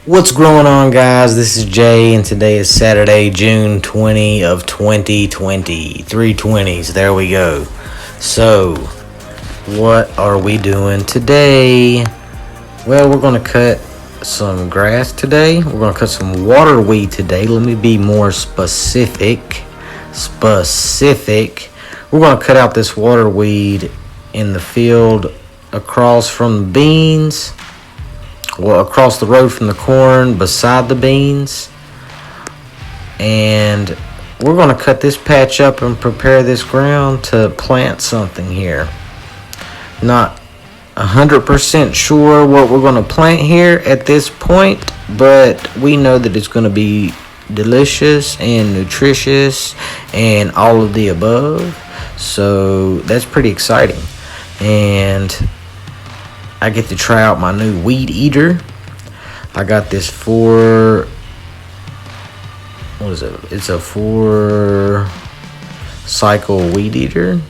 What's going on, guys? This is Jay, and today is Saturday, June 20 of 2020. 320s, there we go. So, what are we doing today? Well, we're going to cut some grass today. We're going to cut some water weed today. Let me be more specific. We're going to cut out this water weed in the field across from the beans. Well, across the road from the corn, beside the beans. And we're going to cut this patch up and prepare this ground to plant something here. Not 100% sure what we're going to plant here at this point, but we know that it's going to be delicious and nutritious and all of the above. So that's pretty exciting. And I get to try out my new weed eater. I got this what is it? It's a 4-cycle weed eater.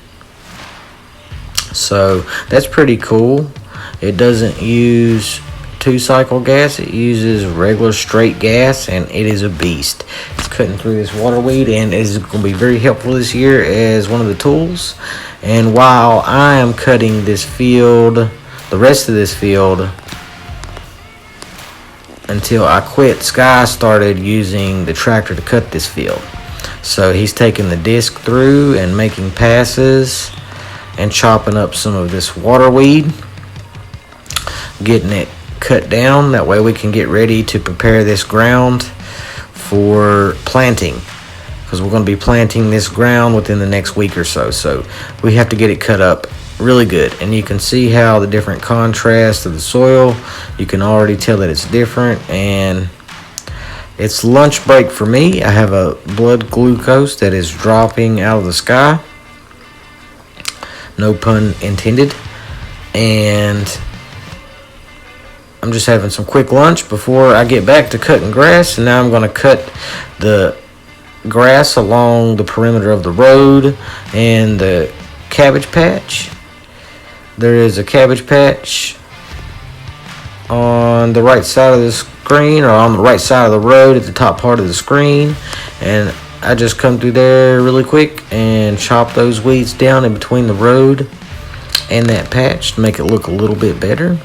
So that's pretty cool. It doesn't use 2-cycle gas. It uses regular straight gas, and it is a beast. It's cutting through this water weed, and it is going to be very helpful this year as one of the tools. And while I am cutting this field, the rest of this field, until I quit, Sky started using the tractor to cut this field. So he's taking the disc through and making passes and chopping up some of this water weed, getting it cut down. That way we can get ready to prepare this ground for planting, because we're going to be planting this ground within the next week or so. So we have to get it cut up really good. And you can see how the different contrast of the soil, you can already tell that it's different. And it's lunch break for me. I have a blood glucose that is dropping out of the sky, no pun intended. And I'm just having some quick lunch before I get back to cutting grass. And now I'm going to cut the grass along the perimeter of the road and the cabbage patch. There is a cabbage patch on the right side of the screen, or on the right side of the road at the top part of the screen. And I just come through there really quick and chop those weeds down in between the road and that patch to make it look a little bit better.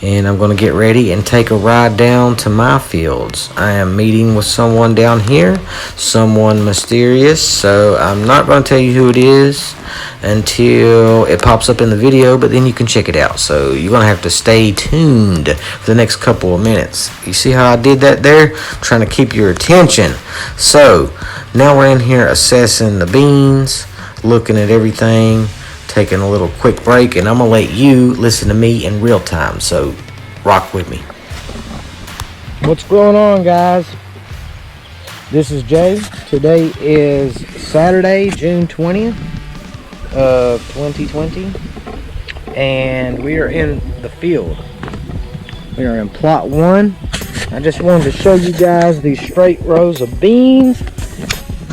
And I'm going to get ready and take a ride down to my fields. I am meeting with someone down here, someone mysterious, so I'm not going to tell you who it is until it pops up in the video, but then you can check it out. So you're going to have to stay tuned for the next couple of minutes. You see how I did that there? I'm trying to keep your attention. So now we're in here assessing the beans, looking at everything, taking a little quick break, and I'm going to let you listen to me in real time. So rock with me. What's going on, guys? This is Jay. Today is Saturday, June 20th of 2020, and we are in the field. We are in plot 1. I just wanted to show you guys these straight rows of beans.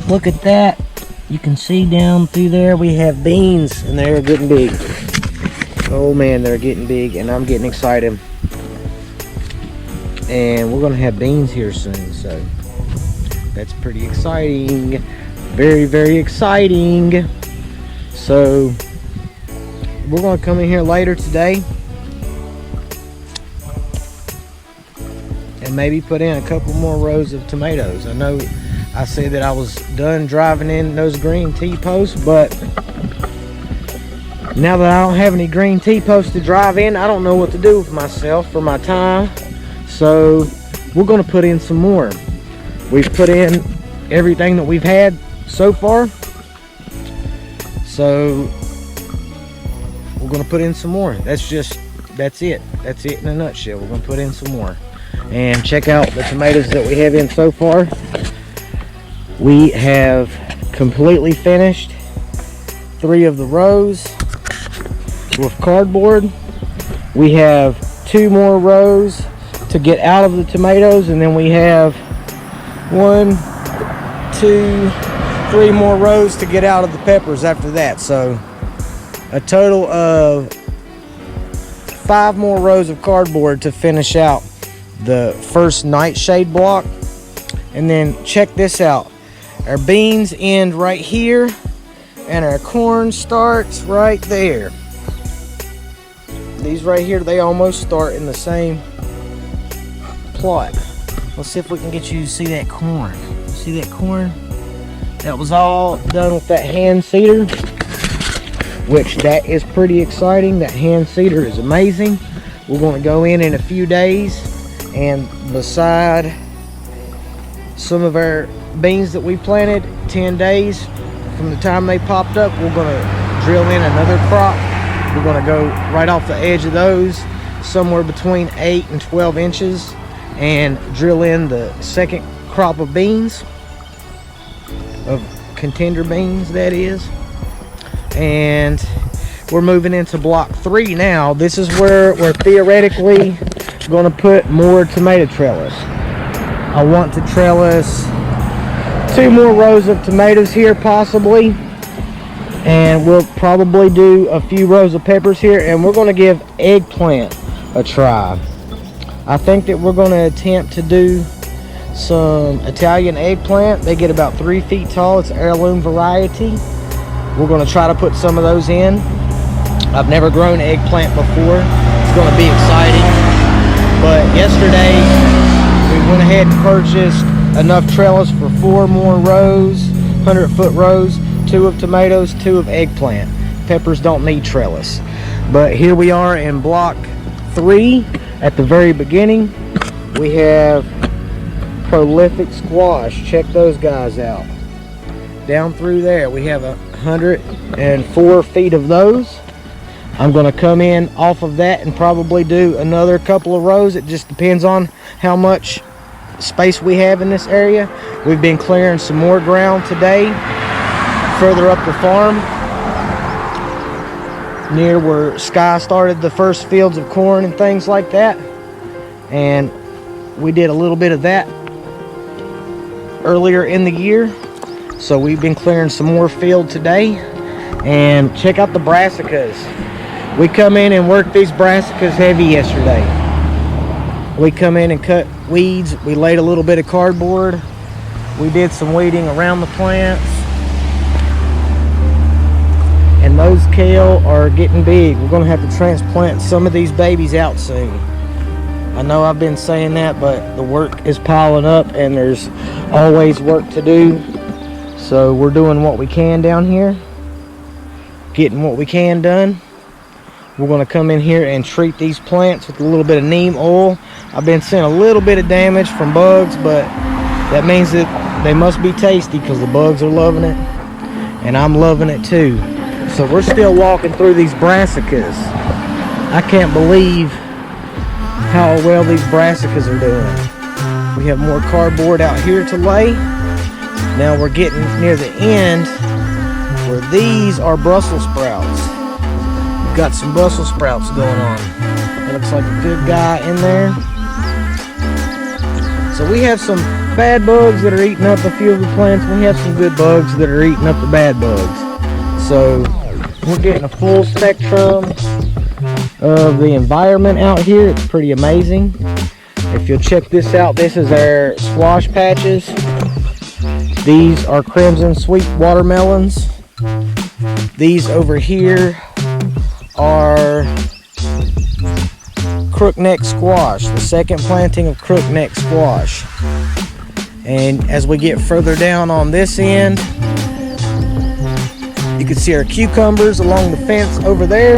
Look at that. You can see down through there we have beans, and they're getting big. Oh man, they're getting big, and I'm getting excited. And we're gonna have beans here soon, so that's pretty exciting. Very, very exciting. So we're gonna come in here later today and maybe put in a couple more rows of tomatoes. I know I said that I was done driving in those green T-posts, but now that I don't have any green T-posts to drive in, I don't know what to do with myself for my time. So we're going to put in some more. We've put in everything that we've had so far. So we're going to put in some more. That's it. That's it in a nutshell. We're going to put in some more. And check out the tomatoes that we have in so far. We have completely finished 3 of the rows with cardboard. We have 2 more rows to get out of the tomatoes, and then we have 1, 2, 3 more rows to get out of the peppers after that. So a total of 5 more rows of cardboard to finish out the first nightshade block. And then check this out. Our beans end right here, and our corn starts right there. These right here, they almost start in the same plot. Let's see if we can get you to see that corn. See that corn? That was all done with that hand seeder, which that is pretty exciting. That hand seeder is amazing. We're going to go in a few days, and beside some of our beans that we planted, 10 days from the time they popped up, we're going to drill in another crop. We're going to go right off the edge of those, somewhere between 8 and 12 inches, and drill in the second crop of beans, of contender beans, that is. And we're moving into block 3 now. This is where we're theoretically going to put more tomato trellis. I want to trellis 2 more rows of tomatoes here possibly, and we'll probably do a few rows of peppers here, and we're going to give eggplant a try. I think that we're going to attempt to do some Italian eggplant. They get about 3 feet tall. It's heirloom variety. We're going to try to put some of those in. I've never grown eggplant before. It's going to be exciting. But yesterday we went ahead and purchased enough trellis for 4 more rows, 100-foot rows, 2 of tomatoes, 2 of eggplant. Peppers don't need trellis. But here we are in block 3 at the very beginning. We have prolific squash. Check those guys out. Down through there we have 104 feet of those. I'm going to come in off of that and probably do another couple of rows. It just depends on how much space we have in this area. We've been clearing some more ground today further up the farm, near where Sky started the first fields of corn and things like that. And we did a little bit of that earlier in the year, so we've been clearing some more field today. And check out the brassicas. We come in and worked these brassicas heavy yesterday. We come in and cut weeds. We laid a little bit of cardboard. We did some weeding around the plants. And those kale are getting big. We're going to have to transplant some of these babies out soon. I know I've been saying that, but the work is piling up and there's always work to do. So we're doing what we can down here, getting what we can done. We're going to come in here and treat these plants with a little bit of neem oil. I've been seeing a little bit of damage from bugs, but that means that they must be tasty because the bugs are loving it and I'm loving it too. So we're still walking through these brassicas. I can't believe how well these brassicas are doing. We have more cardboard out here to lay. Now we're getting near the end where these are Brussels sprouts. We've got some Brussels sprouts going on. It looks like a good guy in there. So we have some bad bugs that are eating up a few of the plants. We have some good bugs that are eating up the bad bugs. So we're getting a full spectrum of the environment out here. It's pretty amazing. If you'll check this out, this is our squash patches. These are crimson sweet watermelons. These over here are crookneck squash, the second planting of crookneck squash. And as we get further down on this end, you can see our cucumbers along the fence over there.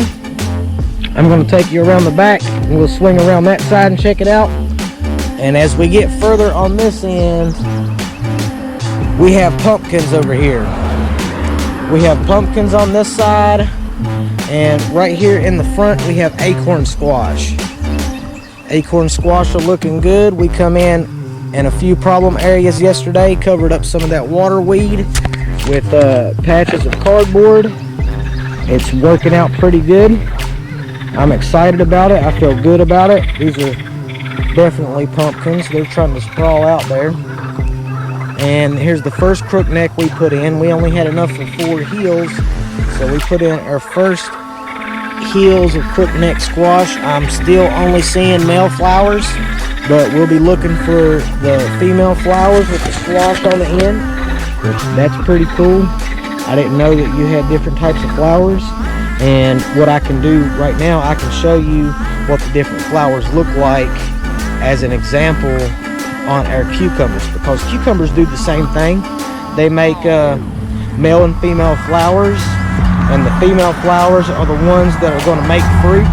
I'm going to take you around the back and we'll swing around that side and check it out. And as we get further on this end, we have pumpkins over here. We have pumpkins on this side, and right here in the front we have acorn squash. Acorn squash are looking good. We come in a few problem areas yesterday, covered up some of that water weed with patches of cardboard. It's working out pretty good. I'm excited about it. I feel good about it. These are definitely pumpkins. They're trying to sprawl out there. And here's the first crookneck we put in. We only had enough for 4 heels, so we put in our first heels of crookneck squash. I'm still only seeing male flowers, but we'll be looking for the female flowers with the squash on the end. That's pretty cool. I didn't know that you had different types of flowers. And what I can do right now, I can show you what the different flowers look like as an example on our cucumbers, because cucumbers do the same thing. They make male and female flowers, and the female flowers are the ones that are going to make fruit.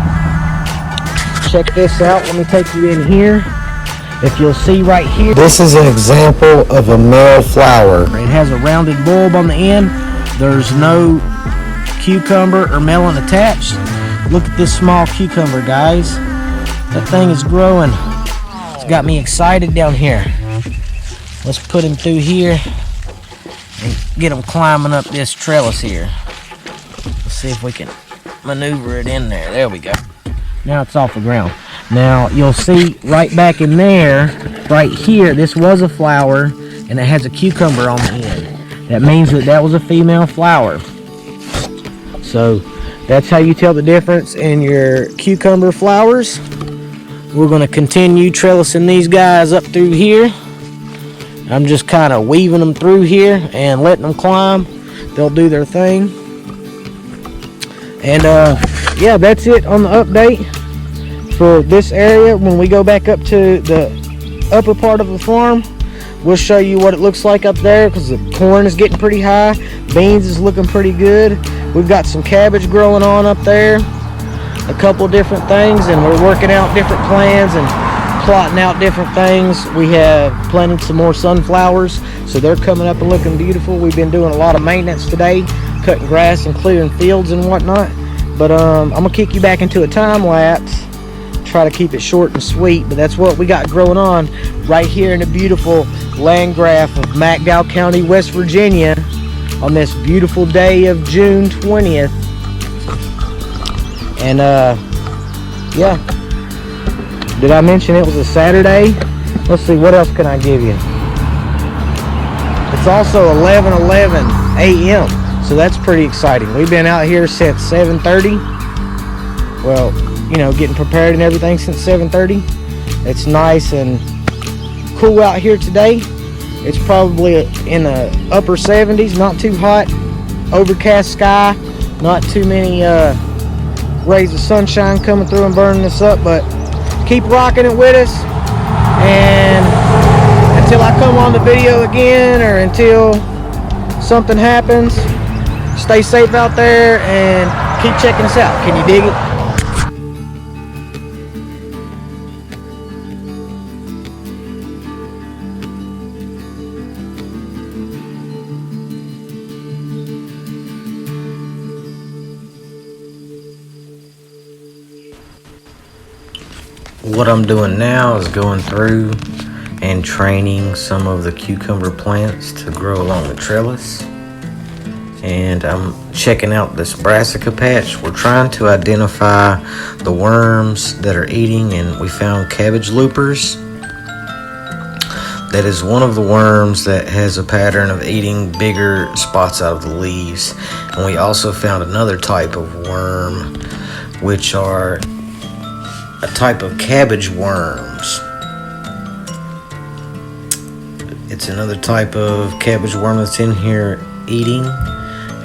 Check this out. Let me take you in here. If you'll see right here, this is an example of a male flower. It has a rounded bulb on the end. There's no cucumber or melon attached. Look at this small cucumber, guys. That thing is growing. It's got me excited down here. Let's put him through here and get him climbing up this trellis here. Let's see if we can maneuver it in there. There we go. Now it's off the ground. Now you'll see right back in there, right here, this was a flower and it has a cucumber on the end. That means that that was a female flower. So that's how you tell the difference in your cucumber flowers. We're going to continue trellising these guys up through here. I'm just kind of weaving them through here and letting them climb. They'll do their thing. And yeah, that's it on the update for this area. When we go back up to the upper part of the farm, we'll show you what it looks like up there, because the corn is getting pretty high. Beans is looking pretty good. We've got some cabbage growing on up there, a couple different things, and we're working out different plans and plotting out different things. We have planted some more sunflowers, so they're coming up and looking beautiful. We've been doing a lot of maintenance today, cutting grass and clearing fields and whatnot. But I'm gonna kick you back into a time lapse, try to keep it short and sweet, but that's what we got growing on right here in the beautiful land graph of McDowell County, West Virginia, on this beautiful day of June 20th. And yeah, did I mention it was a Saturday? Let's see, what else can I give you? It's also 11:11 a.m. so that's pretty exciting. We've been out here since 7:30. Well, you know, getting prepared and everything since 7:30. It's nice and cool out here today. It's probably in the upper 70s, not too hot. Overcast sky, not too many rays of sunshine coming through and burning us up, but keep rocking it with us. And until I come on the video again, or until something happens, stay safe out there and keep checking us out. Can you dig it? What I'm doing now is going through and training some of the cucumber plants to grow along the trellis. And I'm checking out this brassica patch. We're trying to identify the worms that are eating, and we found cabbage loopers. That is one of the worms that has a pattern of eating bigger spots out of the leaves. And we also found another type of worm, which are a type of cabbage worms. It's another type of cabbage worm that's in here eating,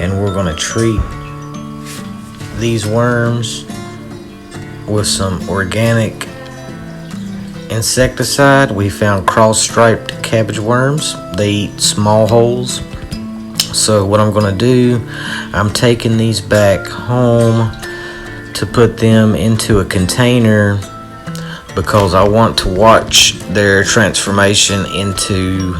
and we're going to treat these worms with some organic insecticide. We found cross-striped cabbage worms. They eat small holes. So what I'm going to do, I'm taking these back home to put them into a container, because I want to watch their transformation into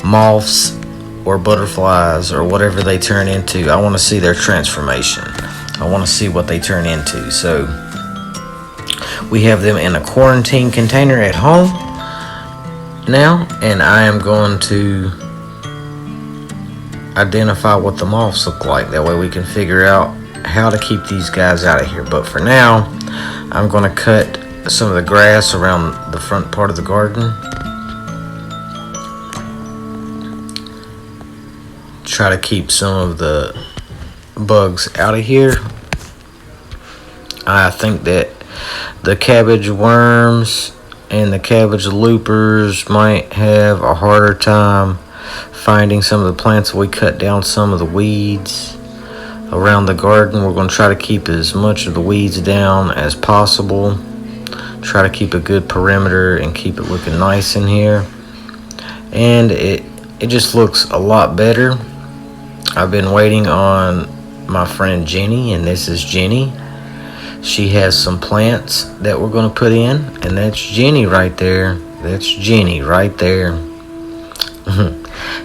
moths or butterflies or whatever they turn into. I want to see their transformation. I want to see what they turn into. So we have them in a quarantine container at home now, and I am going to identify what the moths look like. That way we can figure out how to keep these guys out of here. But for now, I'm going to cut some of the grass around the front part of the garden. Try to keep some of the bugs out of here. I think that the cabbage worms and the cabbage loopers might have a harder time finding some of the plants. We cut down some of the weeds around the garden. We're going to try to keep as much of the weeds down as possible. Try to keep a good perimeter and keep it looking nice in here. And it just looks a lot better. I've been waiting on my friend Jenny, and this is Jenny. She has some plants that we're going to put in, and that's Jenny right there. That's Jenny right there.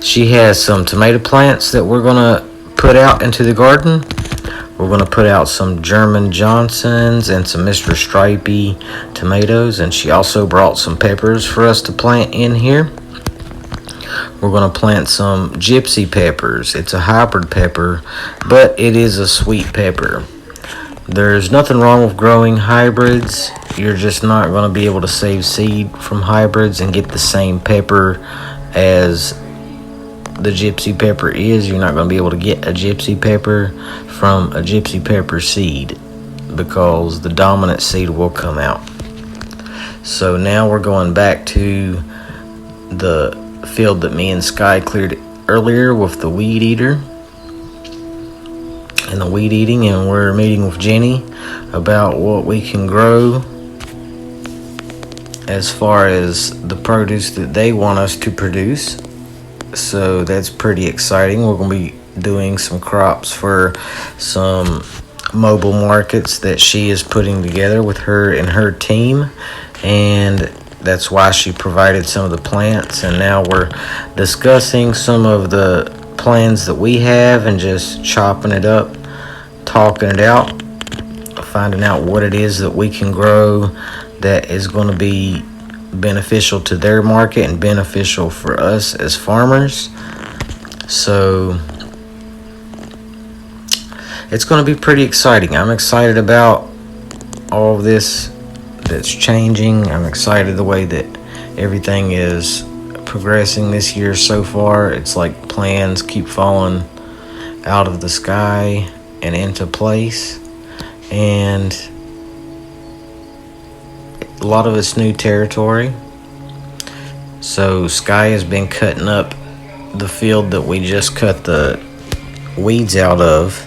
She has some tomato plants that we're going to put out into the garden. We're going to put out some German Johnsons and some Mr. Stripey tomatoes, and she also brought some peppers for us to plant in here. We're going to plant some gypsy peppers. It's a hybrid pepper, but it is a sweet pepper. There's nothing wrong with growing hybrids. You're just not going to be able to save seed from hybrids and get the same pepper as the gypsy pepper is. You're not going to be able to get a gypsy pepper from a gypsy pepper seed because the dominant seed will come out. So now we're going back to the field that me and Sky cleared earlier with the weed eater and the weed eating, and we're meeting with Jenny about what we can grow as far as the produce that they want us to produce. So that's pretty exciting. We're going to be doing some crops for some mobile markets that she is putting together with her and her team, and that's why she provided some of the plants. And now we're discussing some of the plans that we have and just chopping it up, talking it out, finding out what it is that we can grow that is going to be beneficial to their market and beneficial for us as farmers. So it's going to be pretty exciting. I'm excited about all of this that's changing. I'm excited the way that everything is progressing this year so far. It's like plans keep falling out of the sky and into place, and a lot of it's new territory. So Sky has been cutting up the field that we just cut the weeds out of,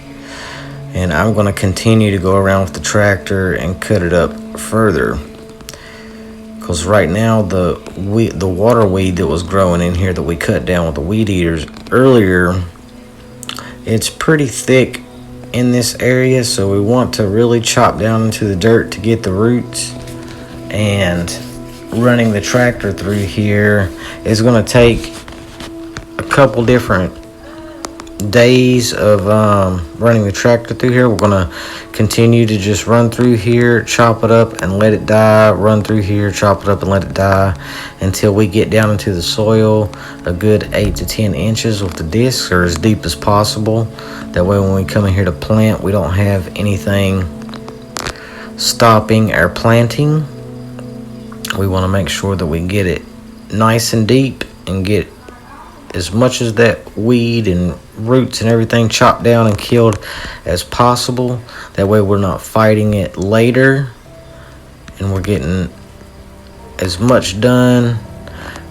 and I'm going to continue to go around with the tractor and cut it up further, because right now the water weed that was growing in here that we cut down with the weed eaters earlier, it's pretty thick in this area, so we want to really chop down into the dirt to get the roots. And running the tractor through here is going to take a couple different days of running the tractor through here. We're going to continue to just run through here, chop it up and let it die, run through here, chop it up and let it die until we get down into the soil a good 8 to 10 inches with the discs, or as deep as possible. That way when we come in here to plant, we don't have anything stopping our planting. We want to make sure that we get it nice and deep and get as much as that weed and roots and everything chopped down and killed as possible. That way we're not fighting it later, and we're getting as much done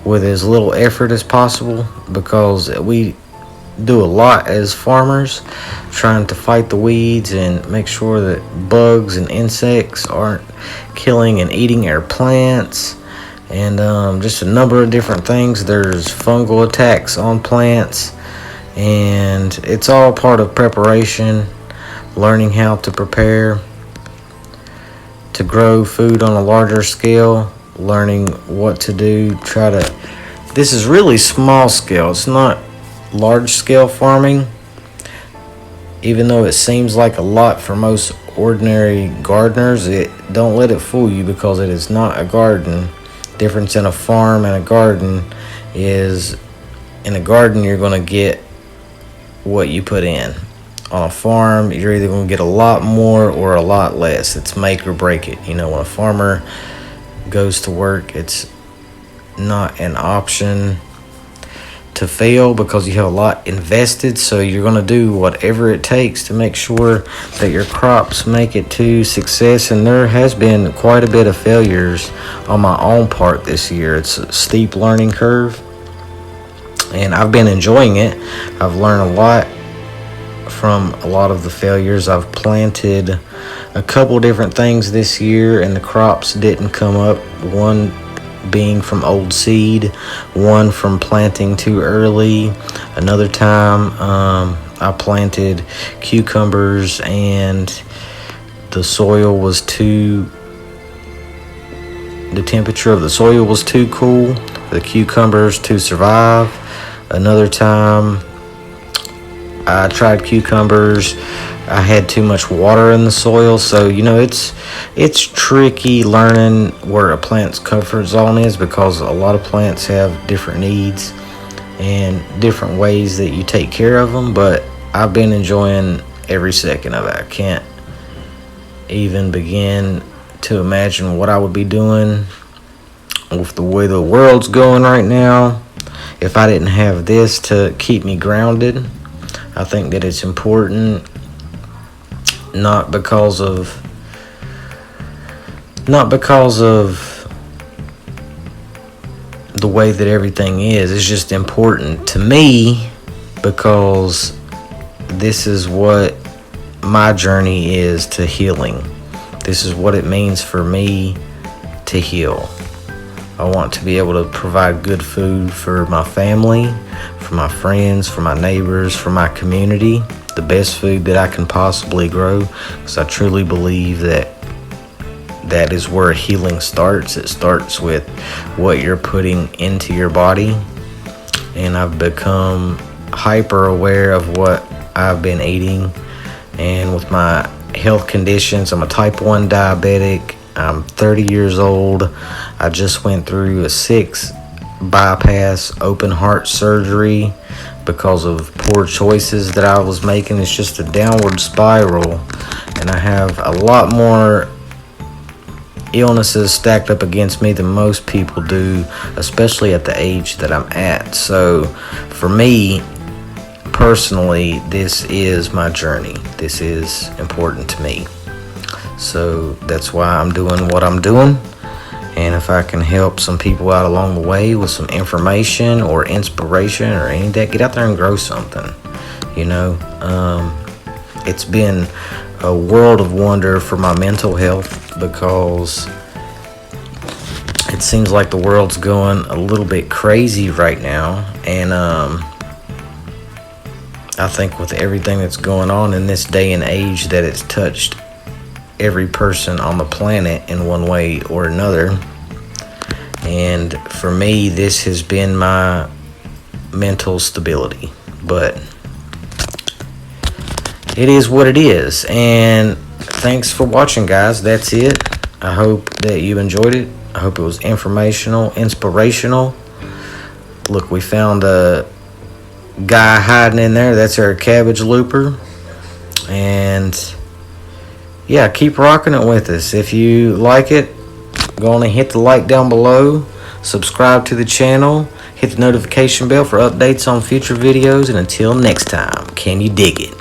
with as little effort as possible, because we do a lot as farmers trying to fight the weeds and make sure that bugs and insects aren't killing and eating our plants, and just a number of different things. There's fungal attacks on plants, and it's all part of preparation, learning how to prepare to grow food on a larger scale, learning what to do. This is really small scale. It's not large scale farming, even though it seems like a lot for most ordinary gardeners. Don't let it fool you, because it is not a garden. Difference in a farm and a garden is, in a garden you're going to get what you put in. On a farm, you're either going to get a lot more or a lot less. It's make or break it. When a farmer goes to work, it's not an option to fail because you have a lot invested, so you're going to do whatever it takes to make sure that your crops make it to success. And there has been quite a bit of failures on my own part this year. It's a steep learning curve, and I've been enjoying it. I've learned a lot from a lot of the failures. I've planted a couple different things this year and the crops didn't come up, one being from old seed, one from planting too early. Another time I planted cucumbers and the temperature of the soil was too cool for the cucumbers to survive. Another time I tried cucumbers, I had too much water in the soil. So it's tricky learning where a plant's comfort zone is, because a lot of plants have different needs and different ways that you take care of them. But I've been enjoying every second of it. I can't even begin to imagine what I would be doing with the way the world's going right now if I didn't have this to keep me grounded. I think that it's important, not because of the way that everything is. It's just important to me because this is what my journey is to healing. This is what it means for me to heal. I want to be able to provide good food for my family, for my friends, for my neighbors, for my community, the best food that I can possibly grow, because I truly believe that is where healing starts. It starts with what you're putting into your body, and I've become hyper aware of what I've been eating. And with my health conditions, I'm a type 1 diabetic. I'm 30 years old. I just went through a 6 bypass open heart surgery because of poor choices that I was making. It's just a downward spiral, and I have a lot more illnesses stacked up against me than most people do, especially at the age that I'm at. So for me personally, this is my journey. This is important to me. So that's why I'm doing what I'm doing. And if I can help some people out along the way with some information or inspiration or any of that, get out there and grow something. It's been a world of wonder for my mental health, because it seems like the world's going a little bit crazy right now. And I think with everything that's going on in this day and age, that it's touched every person on the planet in one way or another. And for me, this has been my mental stability. But it is what it is. And thanks for watching, guys. That's it. I hope that you enjoyed it. I hope it was informational, inspirational. Look, we found a guy hiding in there. That's our cabbage looper. And yeah, keep rocking it with us. If you like it, go on and hit the like down below. Subscribe to the channel. Hit the notification bell for updates on future videos. And until next time, can you dig it?